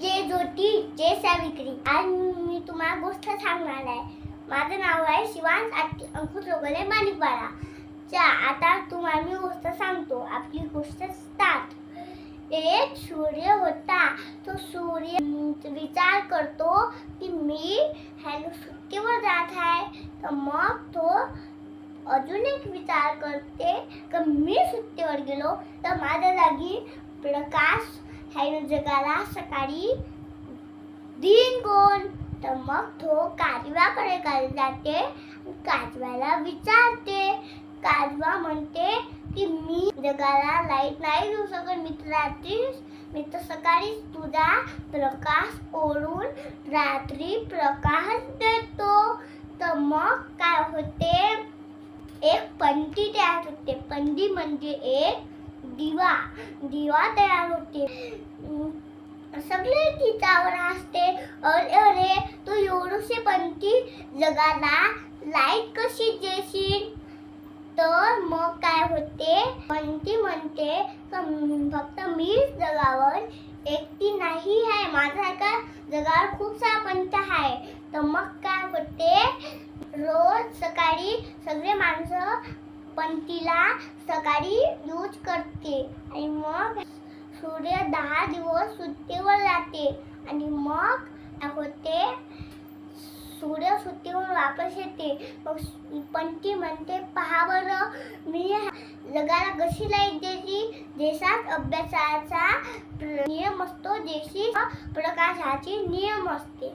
जय ज्योती जय सावित्री. आज मी तुम्हाला गोष्ट सांगणार आहे. माझं नाव आहे शिवांश अंकुश रोगले माणिकवाडा. आता तुम्हाला मी गोष्ट सांगतो. आपली गोष्ट स्टार्ट. एक सूर्य होता. तो सूर्य विचार करतो की मी सुट्टीवर जात आहे. तर मग तो अजून एक विचार करते की मी सुट्टीवर गेलो तर माझ्या जागी प्रकाश जगाला सकाळी दिन कोण. तर मग तो काजव्याकडे जाते. काजव्याला विचारते. काजवा म्हणते की मी जगाला लाईट नाही देऊ शकत. मी तर सकाळी तुझा प्रकाश ओढून रात्री प्रकाश देतो. तर मग काय होते, एक पंती तयार होते. पंती म्हणजे एक दिवा तयार होते. सगळे तिच्यावर हसते. अरे तू एवढीशी पंती जगाला लाईट कशी देशील. तर मग काय होते, पंती म्हणते फक्त मीच जगावर एकटी नाही आहे. माझ्यासारखा जगावर खूप सारा पंत्या आहे. तर मग काय होते, रोज सकाळी सगळे माणसं पंतीला सकाळी यूज करते. आणि मग सूर्य 10 दिवस सुट्टीवर जाते. आणि मग काय होते, सूर्य सुट्टीवर वापस येते. मग पंती म्हणते पहा बरं मी जगाला कशी लाईट द्यायची. देशात अभ्यासाचा नियम असतो. देशी प्रकाशाचे नियम असते.